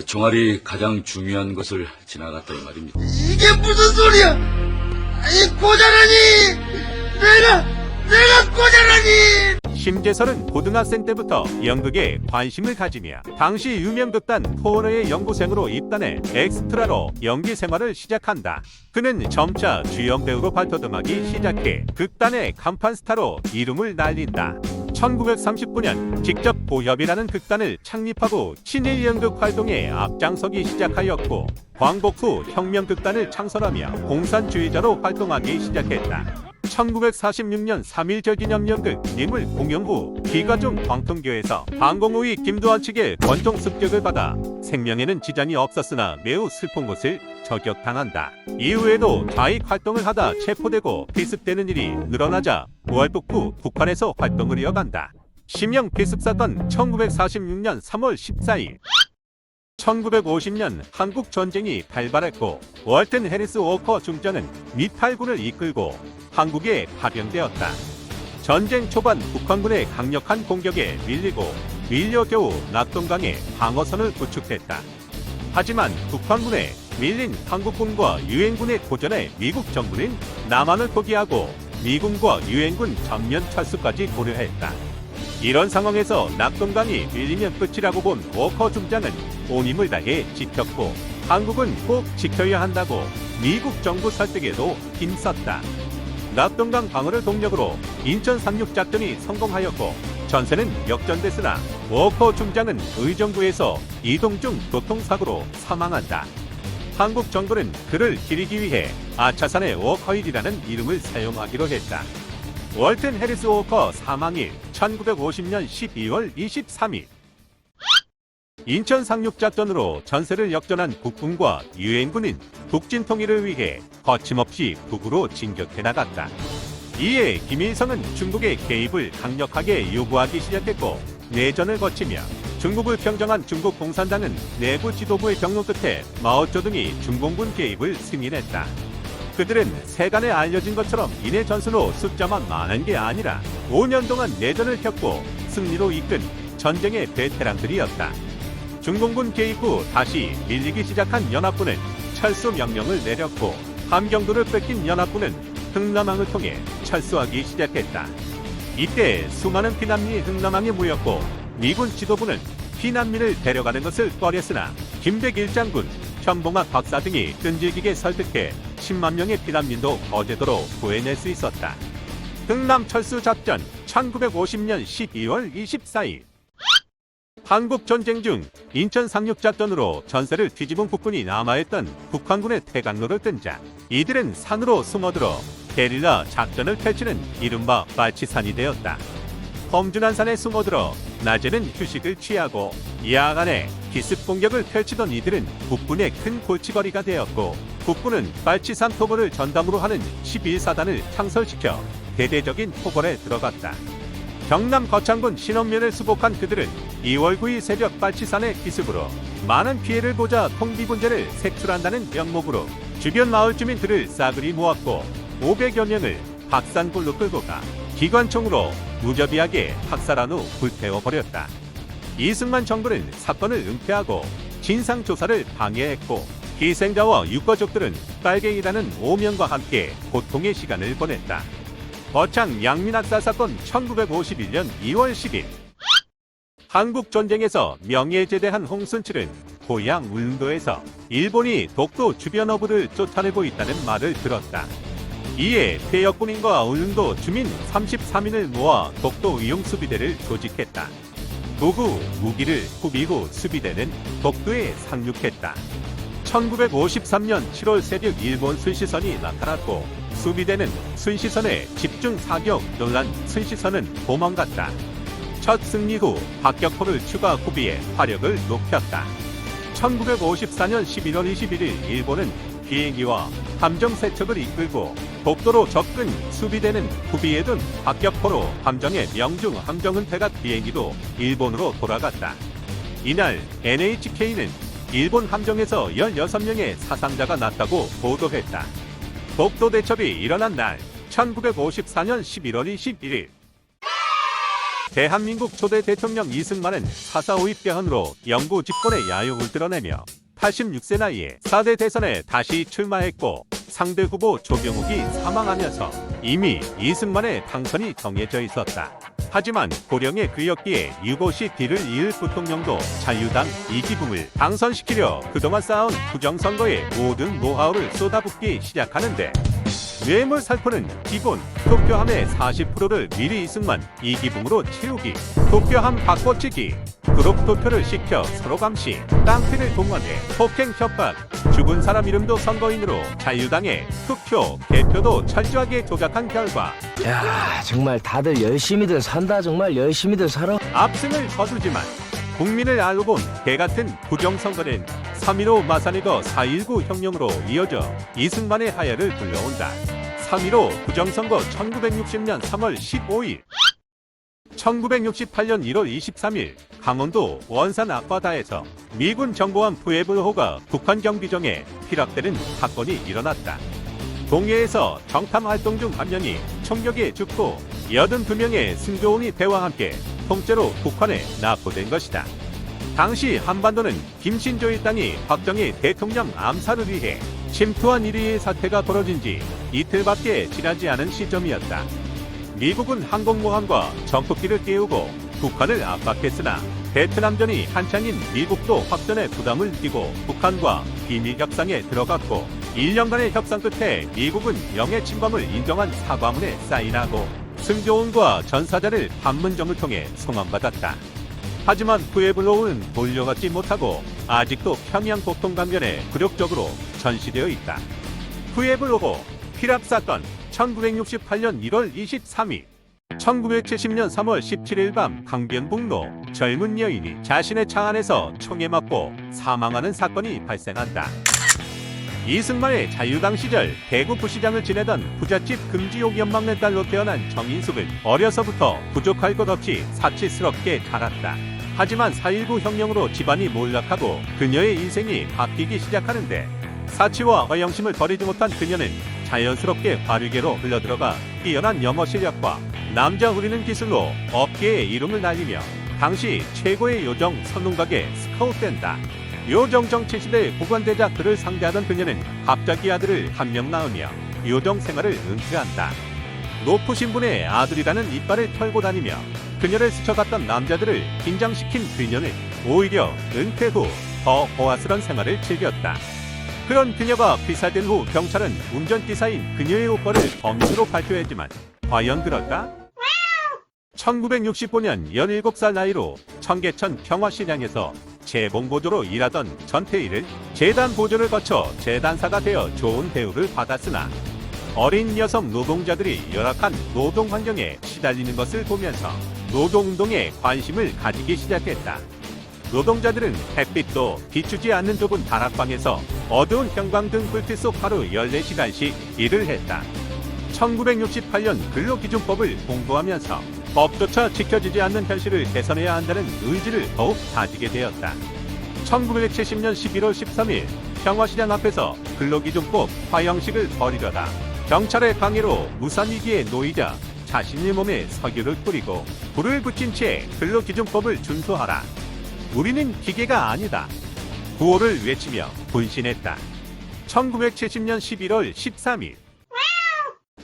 종알이 가장 중요한 것을 지나갔다 이 말입니다. 이게 무슨 소리야? 이 고자라니! 내가 고자라니! 심재설은 고등학생 때부터 연극에 관심을 가지며 당시 유명 극단 포너의 연구생으로 입단해 엑스트라로 연기 생활을 시작한다. 그는 점차 주연 배우로 발돋움하기 시작해 극단의 간판 스타로 이름을 날린다. 1939년 직접 보협이라는 극단을 창립하고 친일 연극 활동에 앞장서기 시작하였고 광복 후 혁명극단을 창설하며 공산주의자로 활동하기 시작했다. 1946년 3.1절 기념 연극 님을 공연 후 기가중 광통교에서 항공우위 김두한 측의 권총 습격을 받아 생명에는 지장이 없었으나 매우 슬픈 것을 저격당한다. 이후에도 좌익 활동을 하다 체포되고 피습되는 일이 늘어나자 5월 북부 북한에서 활동을 이어간다. 심형 피습사건 1946년 3월 14일 1950년 한국 전쟁이 발발했고 월튼 해리스 워커 중장은 미탈군을 이끌고 한국에 파병되었다. 전쟁 초반 북한군의 강력한 공격에 밀려 겨우 낙동강에 방어선을 구축했다. 하지만 북한군에 밀린 한국군과 유엔군의 도전에 미국 정부는 남한을 포기하고 미군과 유엔군 전면 철수까지 고려했다. 이런 상황에서 낙동강이 밀리면 끝이라고 본 워커 중장은 온 힘을 다해 지켰고 한국은 꼭 지켜야 한다고 미국 정부 설득에도 힘썼다. 낙동강 방어를 동력으로 인천 상륙작전이 성공하였고 전세는 역전됐으나 워커 중장은 의정부에서 이동 중 교통사고로 사망한다. 한국 정부는 그를 기리기 위해 아차산의 워커일이라는 이름을 사용하기로 했다. 월튼 해리스 워커 사망일 1950년 12월 23일 인천 상륙작전으로 전세를 역전한 국군과 유엔군은 북진 통일을 위해 거침없이 북으로 진격해 나갔다. 이에 김일성은 중국의 개입을 강력하게 요구하기 시작했고 내전을 거치며 중국을 평정한 중국 공산당은 내부 지도부의 경로 끝에 마오쩌둥이 중공군 개입을 승인했다. 그들은 세간에 알려진 것처럼 인해 전순후 숫자만 많은 게 아니라 5년 동안 내전을 겪고 승리로 이끈 전쟁의 베테랑들이었다. 중공군 개입 후 다시 밀리기 시작한 연합군은 철수 명령을 내렸고 함경도를 뺏긴 연합군은 흥남항을 통해 철수하기 시작했다. 이때 수많은 피난민이 흥남항에 모였고 미군 지도부는 피난민을 데려가는 것을 꺼렸으나 김백일 장군, 현봉학 박사 등이 끈질기게 설득해 10만 명의 피난민도 거제도로 구해낼 수 있었다. 흥남 철수 작전 1950년 12월 24일 한국 전쟁 중 인천 상륙작전으로 전세를 뒤집은 국군이 남아있던 북한군의 태강로를 뜬자 이들은 산으로 숨어들어 게릴라 작전을 펼치는 이른바 빨치산이 되었다. 험준한 산에 숨어들어 낮에는 휴식을 취하고 야간에 기습 공격을 펼치던 이들은 국군의 큰 골칫거리가 되었고 국군은 빨치산 토벌을 전담으로 하는 11사단을 창설시켜 대대적인 토벌에 들어갔다. 경남 거창군 신원면을 수복한 그들은 2월 9일 새벽 빨치산의 기습으로 많은 피해를 보자 통비분재를 색출한다는 명목으로 주변 마을 주민들을 싸그리 모았고 500여 명을 박산굴로 끌고 가 기관총으로 무자비하게 학살한 후 불태워버렸다. 이승만 정부는 사건을 은폐하고 진상조사를 방해했고 희생자와 유가족들은 빨갱이라는 오명과 함께 고통의 시간을 보냈다. 거창 양민학살 사건 1951년 2월 10일 한국전쟁에서 명예제대한 홍순칠은 고향 울릉도에서 일본이 독도 주변 어부를 쫓아내고 있다는 말을 들었다. 이에 퇴역군인과 울릉도 주민 33인을 모아 독도 의용수비대를 조직했다. 도구, 무기를 후비고 수비대는 독도에 상륙했다. 1953년 7월 새벽 일본 순시선이 나타났고 수비대는 순시선에 집중 사격 논란 순시선은 도망갔다. 첫 승리 후 박격포를 추가 후비에 화력을 높였다. 1954년 11월 21일 일본은 비행기와 함정 세척을 이끌고 독도로 접근 수비대는 후비에 둔 박격포로 함정의 명중 함정 은폐각 비행기도 일본으로 돌아갔다. 이날 NHK는 일본 함정에서 16명의 사상자가 났다고 보도했다. 독도 대첩이 일어난 날 1954년 11월 21일 대한민국 초대 대통령 이승만은 4.4 5.입병헌으로 영구 집권의 야욕을 드러내며 86세 나이에 4대 대선에 다시 출마했고 상대 후보 조병욱이 사망하면서 이미 이승만의 당선이 정해져 있었다. 하지만 고령의 그였기에 유고시 뒤를 이을 부통령도 자유당 이기붕을 당선시키려 그동안 쌓아온 부정선거의 모든 노하우를 쏟아붓기 시작하는데 뇌물 살포는 기본, 투표함의 40%를 미리 이승만, 이기붕으로 채우기, 투표함 바꿔치기, 그룹 투표를 시켜 서로 감시, 깡패를 동원해 폭행 협박, 죽은 사람 이름도 선거인으로 자유당의 투표, 개표도 철저하게 조작한 결과 야, 정말 다들 열심히들 산다. 정말 열심히들 살아. 압승을 거두지만 국민을 알고 본 개같은 부정선거는 3.15 마산에거 4.19 혁명으로 이어져 이승만의 하야를 불러온다. 3.15 부정선거 1960년 3월 15일 1968년 1월 23일 강원도 원산 앞바다에서 미군 정보원 푸에블호가 북한 경비정에 피랍되는 사건이 일어났다. 동해에서 정탐 활동 중 한 명이 총격에 죽고 82명의 승조원이 배와 함께 통째로 북한에 납포된 것이다. 당시 한반도는 김신조 일당이 박정희 대통령 암살을 위해 침투한 1위의 사태가 벌어진 지 이틀밖에 지나지 않은 시점이었다. 미국은 항공모함과 전투기를 띄우고 북한을 압박했으나 베트남전이 한창인 미국도 확전의 부담을 느끼고 북한과 비밀 협상에 들어갔고 1년간의 협상 끝에 미국은 영해 침범을 인정한 사과문에 사인하고 승조원과 전사자를 판문점을 통해 송환받았다. 하지만 푸에블로우는 돌려받지 못하고 아직도 평양 보통강변에 굴욕적으로 전시되어 있다. 푸에블로우 피랍사건 1968년 1월 23일 1970년 3월 17일 밤 강변북로 젊은 여인이 자신의 차 안에서 총에 맞고 사망하는 사건이 발생한다. 이승만의 자유당 시절 대구 부시장을 지내던 부잣집 금지옥 연막내 딸로 태어난 정인숙은 어려서부터 부족할 것 없이 사치스럽게 자랐다. 하지만 4.19 혁명으로 집안이 몰락하고 그녀의 인생이 바뀌기 시작하는데 사치와 허영심을 버리지 못한 그녀는 자연스럽게 발휘계로 흘러들어가 뛰어난 영어 실력과 남자 후리는 기술로 업계에 이름을 날리며 당시 최고의 요정 선웅각에 스카웃된다. 요정 정치 시대의 고관대자 그를 상대하던 그녀는 갑자기 아들을 한 명 낳으며 요정 생활을 은퇴한다. 높으신 분의 아들이라는 이빨을 털고 다니며 그녀를 스쳐갔던 남자들을 긴장시킨 그녀는 오히려 은퇴 후 더 호화스런 생활을 즐겼다. 그런 그녀가 피살된 후 경찰은 운전기사인 그녀의 오빠를 범인으로 발표했지만 과연 그럴까? 1965년 17살 나이로 청계천 평화시장에서 재봉보조로 일하던 전태일을 재단 보조를 거쳐 재단사가 되어 좋은 대우를 받았으나 어린 여성 노동자들이 열악한 노동 환경에 시달리는 것을 보면서 노동운동에 관심을 가지기 시작했다. 노동자들은 햇빛도 비추지 않는 좁은 다락방에서 어두운 형광등 불빛 속 하루 14시간씩 일을 했다. 1968년 근로기준법을 공부하면서 법조차 지켜지지 않는 현실을 개선해야 한다는 의지를 더욱 다지게 되었다. 1970년 11월 13일 평화시장 앞에서 근로기준법 화형식을 벌이려다 경찰의 강요로 무산위기에 놓이자 자신의 몸에 석유를 뿌리고 불을 붙인 채 근로기준법을 준수하라. 우리는 기계가 아니다. 구호를 외치며 분신했다. 1970년 11월 13일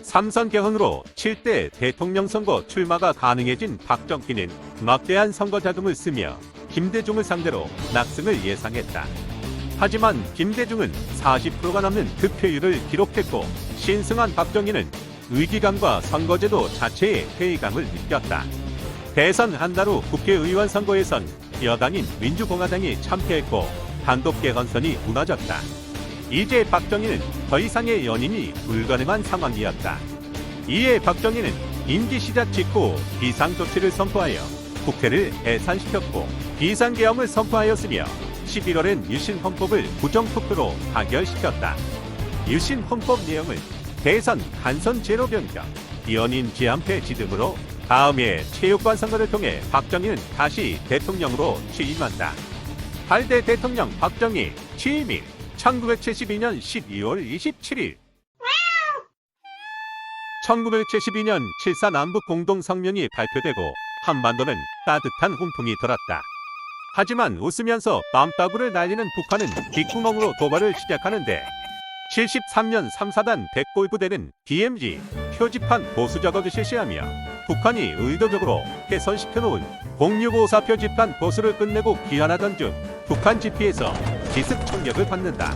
삼선 개헌으로 7대 대통령 선거 출마가 가능해진 박정희는 막대한 선거 자금을 쓰며 김대중을 상대로 낙승을 예상했다. 하지만 김대중은 40%가 넘는 득표율을 기록했고 신승한 박정희는 위기감과 선거제도 자체의 회의감을 느꼈다. 대선 한 달 후 국회의원 선거에선 여당인 민주공화당이 참패했고 단독 개헌선이 무너졌다. 이제 박정희는 더 이상의 연임이 불가능한 상황이었다. 이에 박정희는 임기 시작 직후 비상조치를 선포하여 국회를 해산시켰고 비상계엄을 선포하였으며 11월엔 유신헌법을 부정투표로 가결시켰다. 유신헌법 내용은 대선 간선 제로 변경, 연임 제한 폐지 등으로 다음해 체육관 선거를 통해 박정희는 다시 대통령으로 취임한다. 8대 대통령 박정희 취임일 1972년 12월 27일 1972년 7.4 남북 공동성명이 발표되고 한반도는 따뜻한 훈풍이 돌았다. 하지만 웃으면서 땀따구를 날리는 북한은 뒷구멍으로 도발을 시작하는데 73년 3사단 백골부대는 DMZ 표지판 보수 작업을 실시하며 북한이 의도적으로 훼손시켜놓은 0654 표지판 보수를 끝내고 귀환하던 중 북한 지피에서 기습 총격을 받는다.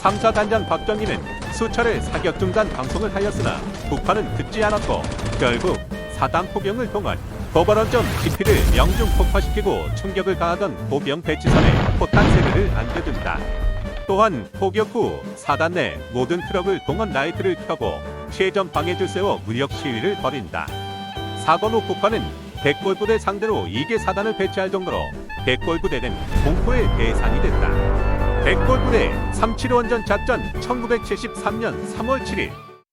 3사 단장 박정희는 수차례 사격 중단 방송을 하였으나 북한은 듣지 않았고 결국 사단 포병을 통한 도발원점 지피를 명중 폭파시키고 충격을 가하던 보병 배치선에 포탄 세례를 안겨둔다. 또한 포격 후 사단 내 모든 트럭을 동원 라이트를 켜고 최전 방해줄 세워 무력 시위를 벌인다. 사건 후 북한은 백골부대 상대로 2개 사단을 배치할 정도로 백골부대는 공포의 대상이 됐다. 백골부대 3.7원전 작전 1973년 3월 7일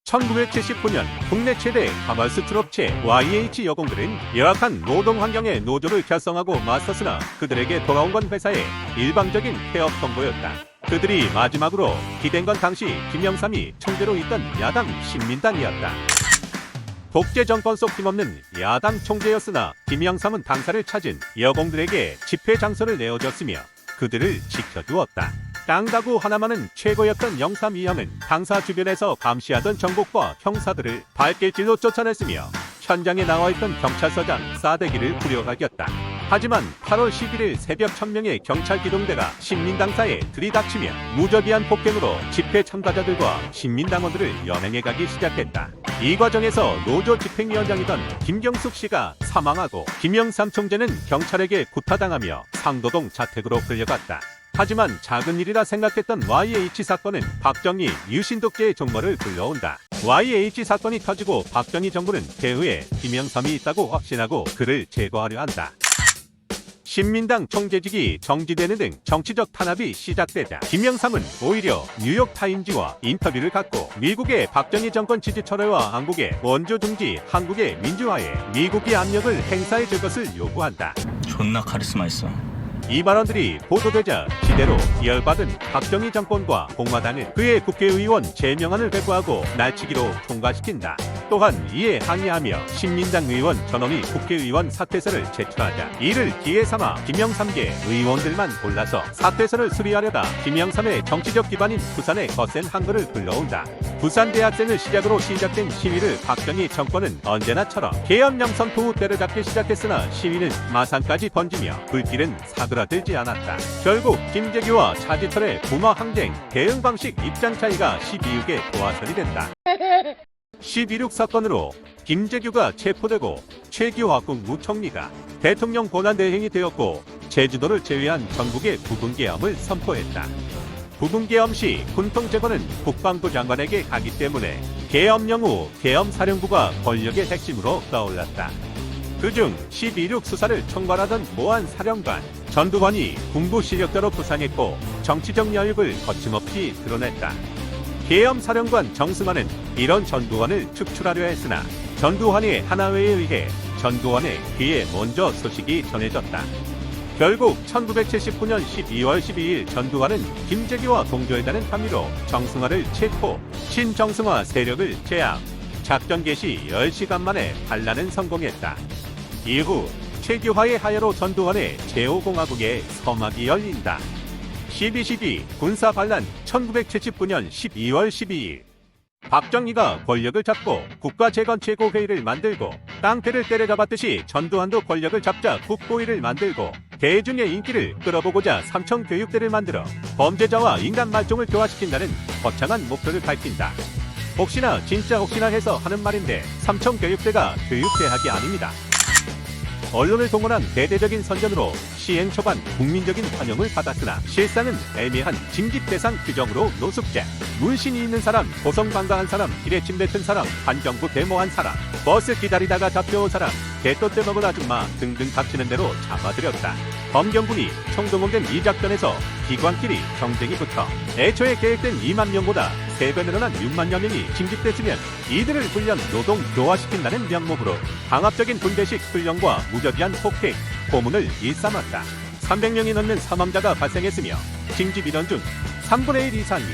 1979년 국내 최대 가발수출 업체 YH 여공들은 열악한 노동 환경의 노조를 결성하고 맞섰으나 그들에게 돌아온 건 회사의 일방적인 폐업 선고였다. 그들이 마지막으로 기댄 건 당시 김영삼이 총재로 있던 야당 신민당이었다. 독재 정권 속 힘없는 야당 총재였으나 김영삼은 당사를 찾은 여공들에게 집회 장소를 내어줬으며 그들을 지켜주었다. 땅가구 하나만은 최고였던 영삼 이형은 당사 주변에서 감시하던 정복과 형사들을 발길질로 쫓아냈으며 현장에 나와있던 경찰서장 싸대기를 부려가겼다. 하지만 8월 11일 새벽 1000명의 경찰 기동대가 신민당사에 들이닥치며 무자비한 폭행으로 집회 참가자들과 신민당원들을 연행해가기 시작했다. 이 과정에서 노조 집행위원장이던 김경숙 씨가 사망하고 김영삼 총재는 경찰에게 구타당하며 상도동 자택으로 끌려갔다. 하지만 작은 일이라 생각했던 YH 사건은 박정희, 유신독재의 종말을 불러온다. YH 사건이 터지고 박정희 정부는 배후에 김영삼이 있다고 확신하고 그를 제거하려 한다. 신민당 총재직이 정지되는 등 정치적 탄압이 시작되자 김영삼은 오히려 뉴욕타임즈와 인터뷰를 갖고 미국의 박정희 정권 지지 철회와 한국의 원조 중지, 한국의 민주화에 미국이 압력을 행사해 줄 것을 요구한다. 존나 카리스마 있어. 이 발언들이 보도되자 지대로 열받은 박정희 정권과 공화당은 그의 국회의원 제명안을 배부하고 날치기로 통과시킨다. 또한 이에 항의하며 신민당 의원 전원이 국회의원 사퇴서를 제출하자 이를 기회 삼아 김영삼계 의원들만 골라서 사퇴서를 수리하려다 김영삼의 정치적 기반인 부산의 거센 한글을 불러온다. 부산 대학생을 시작으로 시작된 시위를 박정희 정권은 언제나처럼 계엄령 선포 후 때려잡기 시작했으나 시위는 마산까지 번지며 불길은 사그라들지 않았다. 결국 김재규와 차지철의 부마 항쟁 대응 방식 입장 차이가 12.6의 도화선이 된다. 12.6 사건으로 김재규가 체포되고 최기화국 무총리가 대통령 권한대행이 되었고 제주도를 제외한 전국의 부분계엄을 선포했다. 부분계엄 시 군통제거는 국방부 장관에게 가기 때문에 계엄령 후 계엄사령부가 권력의 핵심으로 떠올랐다. 그중 12.6 수사를 총괄하던 모한 사령관 전두환이 군부 실력자로 부상했고 정치적 여육을 거침없이 드러냈다. 계엄사령관 정승환은 이런 전두환을 축출하려 했으나 전두환의 하나회에 의해 전두환의 귀에 먼저 소식이 전해졌다. 결국 1979년 12월 12일 전두환은 김재규와 동조했다는 혐의로 정승환을 체포, 신정승화 세력을 제압, 작전 개시 10시간 만에 반란은 성공했다. 이후 최규화의 하야로 전두환의 제5공화국의 서막이 열린다. 12.12 군사반란 1979년 12월 12일 박정희가 권력을 잡고 국가재건최고회의를 만들고 깡패를 때려잡았듯이 전두환도 권력을 잡자 국고위를 만들고 대중의 인기를 끌어보고자 삼청교육대를 만들어 범죄자와 인간 말종을 교화시킨다는 거창한 목표를 밝힌다. 혹시나 진짜 혹시나 해서 하는 말인데 삼청교육대가 교육대학이 아닙니다. 언론을 동원한 대대적인 선전으로 시행 초반 국민적인 환영을 받았으나 실상은 애매한 징집 대상 규정으로 노숙자, 문신이 있는 사람, 고성방가한 사람, 길에 침 뱉은 사람, 반정부 데모한 사람, 버스 기다리다가 잡혀온 사람, 개또 떼먹은 아줌마 등등 닥치는 대로 잡아들였다. 검경군이 총동원된 이 작전에서 기관끼리 경쟁이 붙어 애초에 계획된 2만 명보다 3배 늘어난 6만여 명이 징집됐으면 이들을 훈련, 노동, 교화시킨다는 명목으로 강압적인 군대식 훈련과 무자비한 폭행, 고문을 일삼았다. 300명이 넘는 사망자가 발생했으며 징집 인원 중 3분의 1 이상이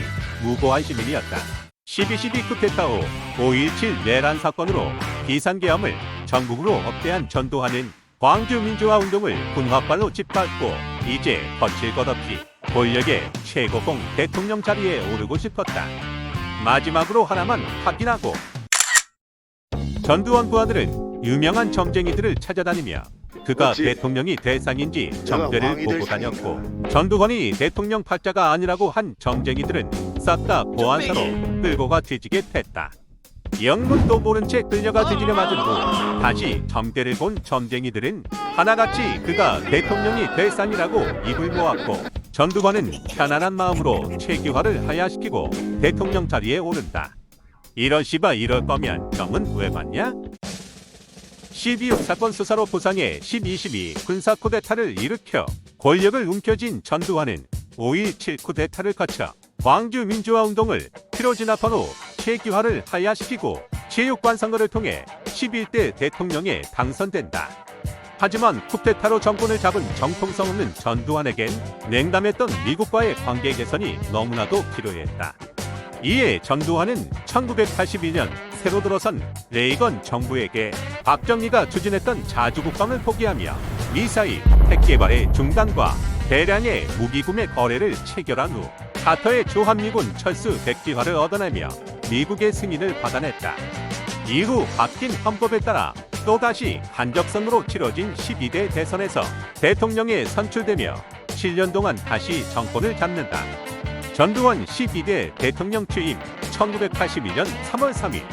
무고한 시민이었다. 12.12 쿠데타 후 5.17 내란 사건으로 비상계엄을 전국으로 업대한 전두환은 광주 민주화 운동을 군화발로 짓밟고 이제 거칠 것 없이 권력의 최고봉 대통령 자리에 오르고 싶었다. 마지막으로 하나만 확인하고 전두환 부하들은 유명한 점쟁이들을 찾아다니며 그가 그렇지. 대통령이 대상인지 정대를 왕이 보고 될 다녔고 전두환이 대통령 팔자가 아니라고 한 점쟁이들은 싹 다 보안사로 끌고 가 뒤지게 됐다. 영문도 모른 채 끌려가 뒤지려 맞은 후 다시 점대를 본 점쟁이들은 하나같이 그가 대통령이 대상이라고 입을 모았고 전두환은 편안한 마음으로 최규하를 하야시키고 대통령 자리에 오른다. 이런 씨바 이럴 거면 점은 왜 받냐? 12.6 사건 수사로 부상해 12.12 군사 쿠데타를 일으켜 권력을 움켜쥔 전두환은 5.17 쿠데타를 거쳐 광주 민주화 운동을 피로 진압한 후 최규하를 하야시키고 체육관 선거를 통해 11대 대통령에 당선된다. 하지만 쿠데타로 정권을 잡은 정통성 없는 전두환에겐 냉담했던 미국과의 관계 개선이 너무나도 필요했다. 이에 전두환은 1982년 새로 들어선 레이건 정부에게 박정희가 추진했던 자주국방을 포기하며 미사일, 핵개발의 중단과 대량의 무기 구매 거래를 체결한 후 카터의 주한미군 철수 백지화를 얻어내며 미국의 승인을 받아냈다. 이후 바뀐 헌법에 따라 또다시 한적선으로 치러진 12대 대선에서 대통령에 선출되며 7년 동안 다시 정권을 잡는다. 전두환 12대 대통령 취임 1981년 3월 3일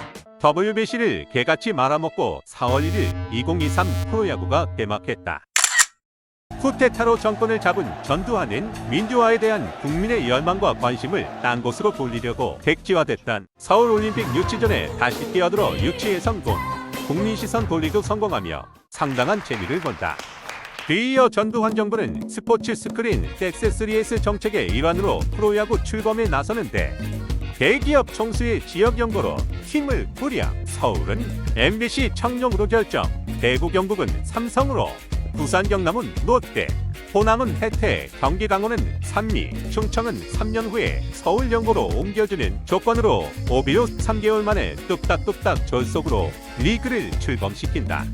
WBC를 개같이 말아먹고 4월 1일 2023 프로야구가 개막했다. 쿠데타로 정권을 잡은 전두환은 민주화에 대한 국민의 열망과 관심을 딴 곳으로 돌리려고 백지화됐던 서울올림픽 유치전에 다시 끼어들어 유치에 성공, 국민 시선 돌리도 성공하며 상당한 재미를 본다. 뒤이어 전두환 정부는 스포츠 스크린 섹스3S 정책의 일환으로 프로야구 출범에 나서는데 대기업 총수의 지역 연고로 팀을 꾸려 서울은 MBC 청룡으로 결정, 대구 경북은 삼성으로, 부산 경남은 롯데, 호남은 혜태, 경기 강원은 산미, 충청은 3년 후에 서울 연고로 옮겨주는 조건으로 오비로 3개월 만에 뚝딱뚝딱 졸속으로 리그를 출범시킨다.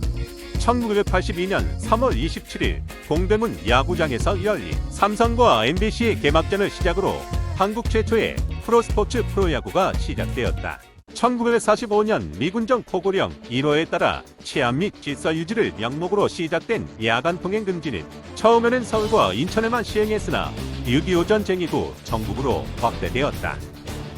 1982년 3월 27일 동대문 야구장에서 열린 삼성과 MBC의 개막전을 시작으로 한국 최초의 프로스포츠 프로야구가 시작되었다. 1945년 미군정 포고령 1호에 따라 치안 및 질서 유지를 명목으로 시작된 야간 통행 금지는 처음에는 서울과 인천에만 시행했으나 6.25 전쟁 이후 전국으로 확대되었다.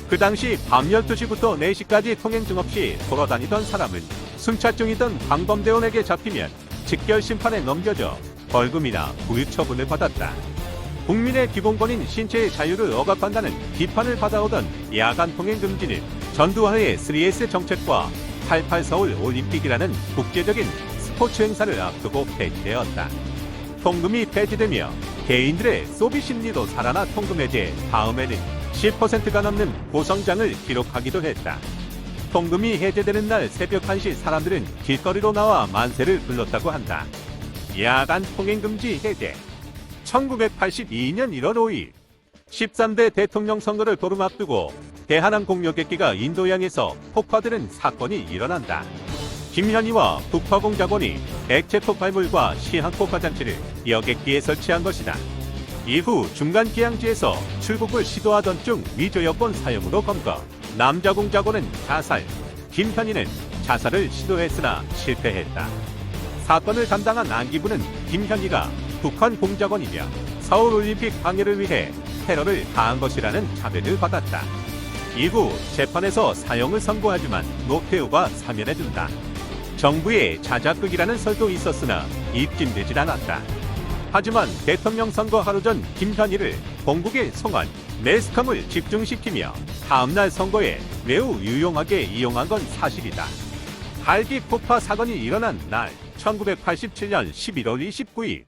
그 당시 밤 12시부터 4시까지 통행증 없이 돌아다니던 사람은 순찰중이던 방범대원에게 잡히면 직결 심판에 넘겨져 벌금이나 구유 처분을 받았다. 국민의 기본권인 신체의 자유를 억압한다는 비판을 받아오던 야간 통행 금지는 전두환의 3S 정책과 88 서울 올림픽이라는 국제적인 스포츠 행사를 앞두고 폐지되었다. 통금이 폐지되며 개인들의 소비 심리도 살아나 통금 해제 다음에는 10%가 넘는 고성장을 기록하기도 했다. 통금이 해제되는 날 새벽 1시 사람들은 길거리로 나와 만세를 불렀다고 한다. 야간 통행금지 해제 1982년 1월 5일 13대 대통령 선거를 보름 앞두고 대한항 공여객기가 인도양에서 폭파되는 사건이 일어난다. 김현희와 북화공작원이 액체 폭발물과 시한폭파 장치를 여객기에 설치한 것이다. 이후 중간 기항지에서 출국을 시도하던 중 위조 여권 사용으로 검거. 남자 공작원은 자살, 김현희는 자살을 시도했으나 실패했다. 사건을 담당한 안기부는 김현희가 북한 공작원이며 서울올림픽 방해를 위해 테러를 가한 것이라는 자백을 받았다. 이후 재판에서 사형을 선고하지만 노태우가 사면해준다. 정부의 자작극이라는 설도 있었으나 입증되질 않았다. 하지만 대통령 선거 하루 전 김현희를 본국에 송환, 매스컴을 집중시키며 다음날 선거에 매우 유용하게 이용한 건 사실이다. 헬기 폭파 사건이 일어난 날 1987년 11월 29일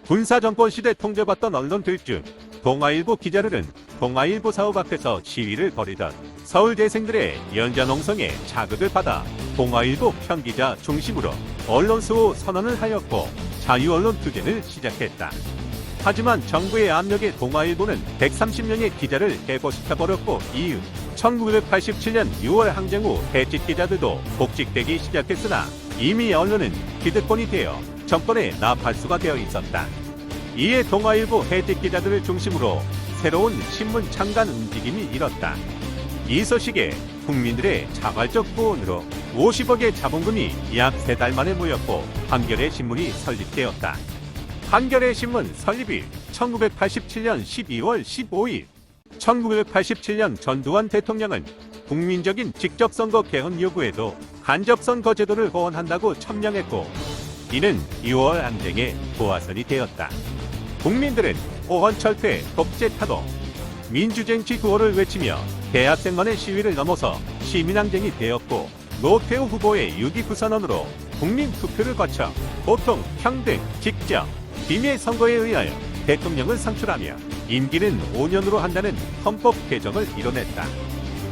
군사정권 시대 통제받던 언론들 중 동아일보 기자들은 동아일보 사옥 앞에서 시위를 벌이던 서울대생들의 연좌농성에 자극을 받아 동아일보 편기자 중심으로 언론수호 선언을 하였고 자유언론 투쟁을 시작했다. 하지만 정부의 압력에 동아일보는 130명의 기자를 해고시켜버렸고 이후 1987년 6월 항쟁 후 해직 기자들도 복직되기 시작했으나 이미 언론은 기득권이 되어 정권의 나팔수가 되어 있었다. 이에 동아일보 해직 기자들을 중심으로 새로운 신문 창간 움직임이 일었다. 이 소식에 국민들의 자발적 후원으로 50억의 자본금이 약 3달 만에 모였고 한겨레 신문이 설립되었다. 한겨레 신문 설립일 1987년 12월 15일. 1987년 전두환 대통령은 국민적인 직접선거 개헌 요구에도 간접선거 제도를 호언한다고 첨령했고 이는 6월 항쟁의 도화선이 되었다. 국민들은 호언 철폐, 독재 타도, 민주쟁취 구호를 외치며 대학생만의 시위를 넘어서 시민항쟁이 되었고 노태우 후보의 6.29 선언으로 국민투표를 거쳐 보통, 평등, 직접, 비밀 선거에 의하여 대통령을 선출하며 임기는 5년으로 한다는 헌법 개정을 이뤄냈다.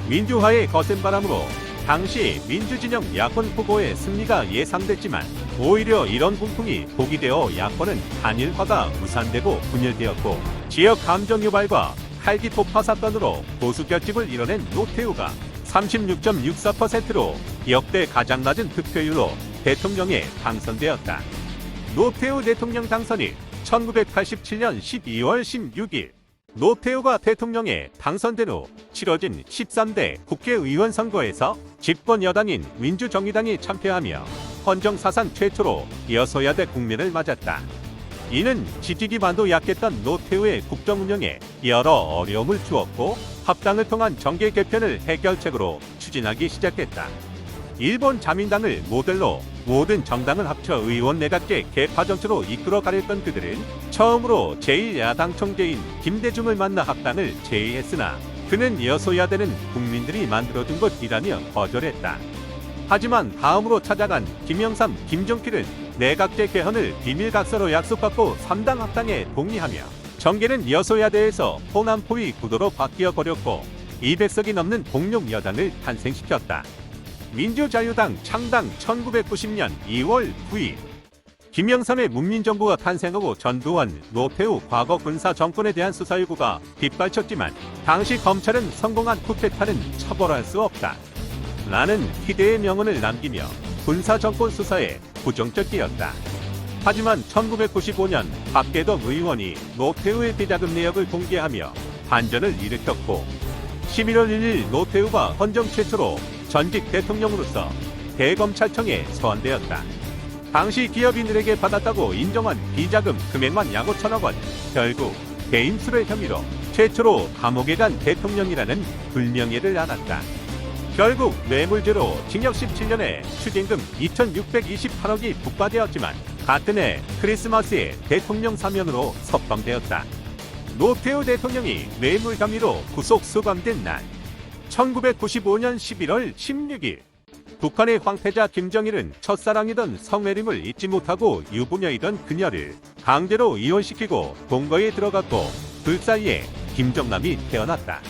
민주화의 거센 바람으로 당시 민주진영 야권 후보의 승리가 예상됐지만 오히려 이런 분풍이 복이 되어 야권은 단일화가 무산되고 분열되었고 지역 감정 유발과 칼기토파 사건으로 보수 결집을 이뤄낸 노태우가 36.64%로 역대 가장 낮은 득표율로 대통령에 당선되었다. 노태우 대통령 당선일 1987년 12월 16일. 노태우가 대통령에 당선된 후 치러진 13대 국회의원 선거에서 집권 여당인 민주정의당이 참패하며 헌정사상 최초로 여소야대 국면을 맞았다. 이는 지지 기반도 약했던 노태우의 국정 운영에 여러 어려움을 주었고 합당을 통한 정계 개편을 해결책으로 추진하기 시작했다. 일본 자민당을 모델로 모든 정당을 합쳐 의원 내각제 개파 정치로 이끌어가려던 그들은 처음으로 제1야당 총재인 김대중을 만나 합당을 제의했으나 그는 여소야대는 국민들이 만들어준 것이라며 거절했다. 하지만 다음으로 찾아간 김영삼, 김종필은 내각제 개헌을 비밀각서로 약속받고 3당 합당에 동의하며 정계는 여소야대에서 호남포위 구도로 바뀌어 버렸고 200석이 넘는 공룡 여당을 탄생시켰다. 민주자유당 창당 1990년 2월 9일. 김영삼의 문민정부가 탄생하고 전두환, 노태우 과거 군사 정권에 대한 수사 요구가 빗발쳤지만 당시 검찰은 성공한 쿠데타는 처벌할 수 없다. 라는 희대의 명언을 남기며 군사 정권 수사에 부정적이었다. 하지만 1995년 박계덕 의원이 노태우의 비자금 내역을 공개하며 반전을 일으켰고 11월 1일 노태우가 헌정 최초로 전직 대통령으로서 대검찰청에 소환되었다. 당시 기업인들에게 받았다고 인정한 비자금 금액만 약 5천억 원. 결국 배임수의 혐의로 최초로 감옥에 간 대통령이라는 불명예를 안았다. 결국 뇌물죄로 징역 17년에 추징금 2,628억이 부과되었지만 같은 해 크리스마스에 대통령 사면으로 석방되었다. 노태우 대통령이 뇌물 혐의로 구속 수감된 날 1995년 11월 16일. 북한의 황태자 김정일은 첫사랑이던 성혜림을 잊지 못하고 유부녀이던 그녀를 강제로 이혼시키고 동거에 들어갔고 그 사이에 김정남이 태어났다.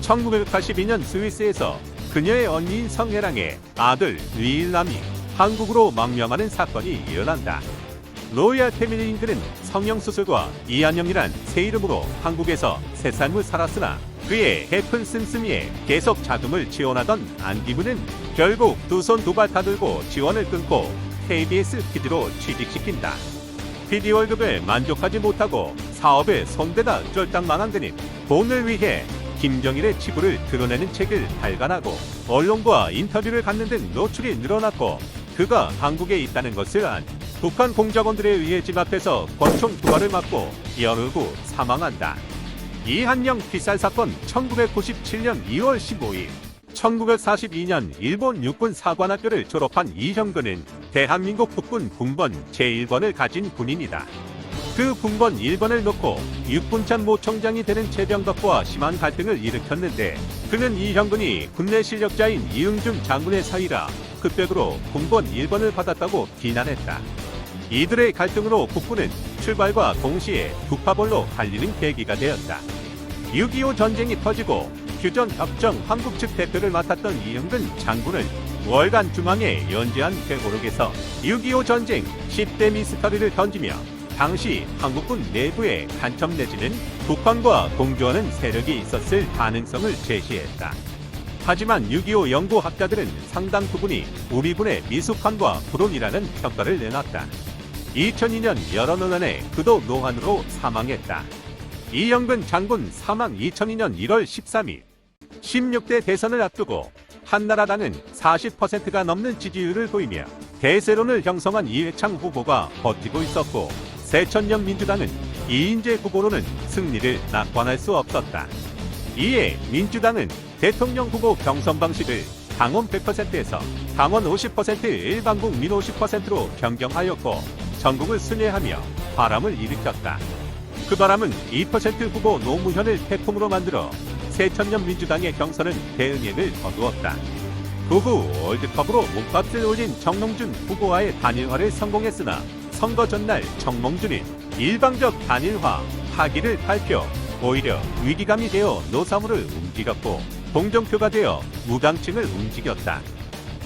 1982년 스위스에서 그녀의 언니인 성혜랑의 아들 류일남이 한국으로 망명하는 사건이 일어난다. 로얄 패밀리인들은 성형수술과 이한영이란 새 이름으로 한국에서 새 삶을 살았으나 그의 해픈 씀씀이에 계속 자금을 지원하던 안기부는 결국 두 손 두 발 다 들고 지원을 끊고 KBS PD로 취직시킨다. PD 월급에 만족하지 못하고 사업에 손대다 쫄딱 망한 그는 돈을 위해 김정일의 치부를 드러내는 책을 발간하고 언론과 인터뷰를 갖는 등 노출이 늘어났고 그가 한국에 있다는 것을 안 북한 공작원들에 의해 집 앞에서 권총 2발을 맞고 열흘 후 사망한다. 이한영 피살 사건 1997년 2월 15일. 1942년 일본 육군 사관학교를 졸업한 이형근은 대한민국 국군 군번 제1번을 가진 군인이다. 그 군번 1번을 놓고 육군참모총장이 되는 최병덕과 심한 갈등을 일으켰는데 그는 이형근이 군내 실력자인 이응준 장군의 사이라 흑백으로 군번 1번을 받았다고 비난했다. 이들의 갈등으로 국군은 출발과 동시에 두파벌로 갈리는 계기가 되었다. 6.25 전쟁이 터지고 휴전협정 한국 측 대표를 맡았던 이응근 장군은 월간 중앙에 연재한 회고록에서 6.25 전쟁 10대 미스터리를 던지며 당시 한국군 내부에 간첩 내지는 북한과 공조하는 세력이 있었을 가능성을 제시했다. 하지만 6.25 연구학자들은 상당 부분이 우리군의 미숙함과 불온이라는 평가를 내놨다. 2002년 여러 논란에 그도 노환으로 사망했다. 이영근 장군 사망 2002년 1월 13일 16대 대선을 앞두고 한나라당은 40%가 넘는 지지율을 보이며 대세론을 형성한 이회창 후보가 버티고 있었고 새천년 민주당은 이인재 후보로는 승리를 낙관할 수 없었다. 이에 민주당은 대통령 후보 경선 방식을 당원 100%에서 당원 50% 일반국 민 50%로 변경하였고 전국을 순회하며 바람을 일으켰다. 그 바람은 2% 후보 노무현을 태풍으로 만들어 새천년 민주당의 경선은 대응액을 거두었다. 그 후 월드컵으로 몸값을 올린 정몽준 후보와의 단일화를 성공했으나 선거 전날 정몽준이 일방적 단일화 파기를 발표, 오히려 위기감이 되어 노사모를 움직였고 동정표가 되어 무당층을 움직였다.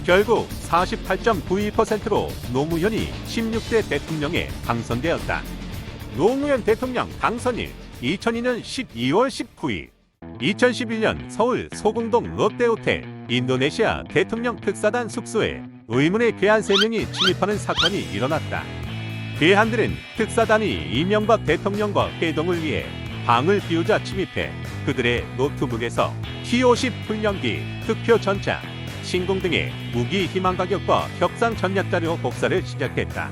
결국 48.92%로 노무현이 16대 대통령에 당선되었다. 노무현 대통령 당선일 2002년 12월 19일 2011년 서울 소공동 롯데호텔 인도네시아 대통령 특사단 숙소에 의문의 괴한 3명이 침입하는 사건이 일어났다. 괴한들은 특사단이 이명박 대통령과 회동을 위해 방을 비우자 침입해 그들의 노트북에서 T-50 훈련기, 흑표 전차, 신공 등의 무기 희망 가격과 격상 전략 자료 복사를 시작했다.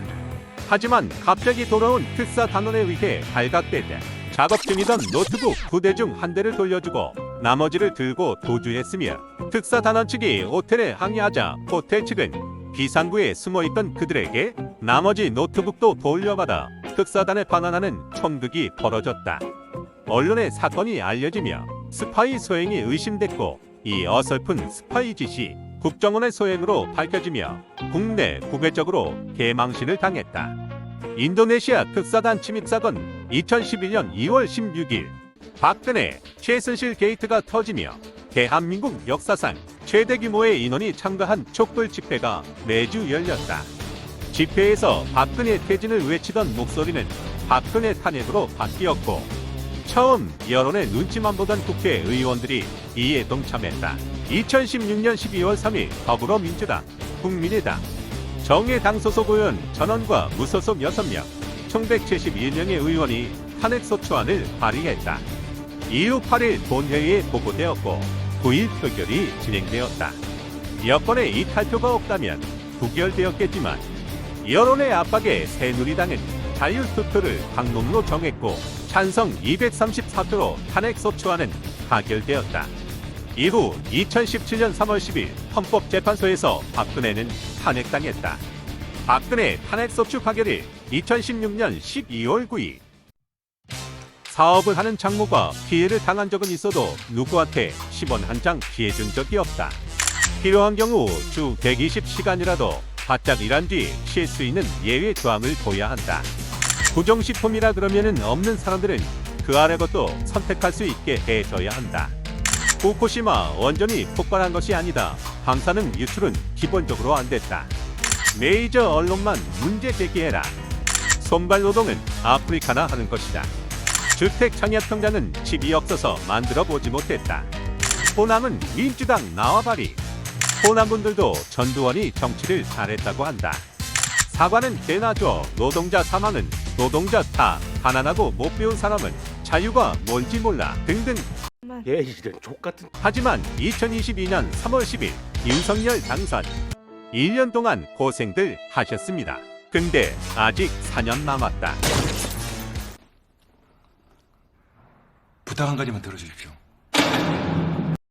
하지만 갑자기 돌아온 특사 단원에 의해 발각되자 작업 중이던 노트북 2대 중 1대를 돌려주고 나머지를 들고 도주했으며 특사 단원 측이 호텔에 항의하자 호텔 측은 비상구에 숨어있던 그들에게 나머지 노트북도 돌려받아 특사단에 반환하는 총극이 벌어졌다. 언론에 사건이 알려지며 스파이 소행이 의심됐고 이 어설픈 스파이 짓이 국정원의 소행으로 밝혀지며 국내 국외적으로 개망신을 당했다. 인도네시아 특사단 침입 사건 2011년 2월 16일 박근혜 최순실 게이트가 터지며 대한민국 역사상 최대 규모의 인원이 참가한 촛불 집회가 매주 열렸다. 집회에서 박근혜 퇴진을 외치던 목소리는 박근혜 탄핵으로 바뀌었고 처음 여론의 눈치만 보던 국회의원들이 이에 동참했다. 2016년 12월 3일 더불어민주당, 국민의당, 정의당 소속 의원 전원과 무소속 6명, 총 171명의 의원이 탄핵소추안을 발의했다. 이후 8일 본회의에 보고되었고 9일 표결이 진행되었다. 여권에 이탈표가 없다면 부결되었겠지만 여론의 압박에 새누리당은 자유투표를 당론으로 정했고 찬성 234표로 탄핵소추안은 가결되었다. 이후 2017년 3월 10일 헌법재판소에서 박근혜는 탄핵당했다. 박근혜 탄핵소추 가결일 2016년 12월 9일 사업을 하는 장모가 피해를 당한 적은 있어도 누구한테 10원 한 장 피해준 적이 없다. 필요한 경우 주 120시간이라도 바짝 일한 뒤 쉴 수 있는 예외 조항을 둬야 한다. 부정식품이라 그러면은 없는 사람들은 그 아래 것도 선택할 수 있게 해줘야 한다. 후쿠시마 원전이 폭발한 것이 아니다. 방사능 유출은 기본적으로 안 됐다. 메이저 언론만 문제 제기해라. 손발 노동은 아프리카나 하는 것이다. 주택 청약통장은 집이 없어서 만들어 보지 못했다. 호남은 민주당 나와바리. 호남분들도 전두환이 정치를 잘했다고 한다. 사과는 개나 줘. 노동자 사망은 노동자 탓. 가난하고 못 배운 사람은 자유가 뭔지 몰라. 등등. 얘 이런 족같은. 하지만 2022년 3월 10일 윤석열 당선 1년 동안 고생들 하셨습니다. 근데 아직 4년 남았다. 부탁 한 가지만 들어주십시오.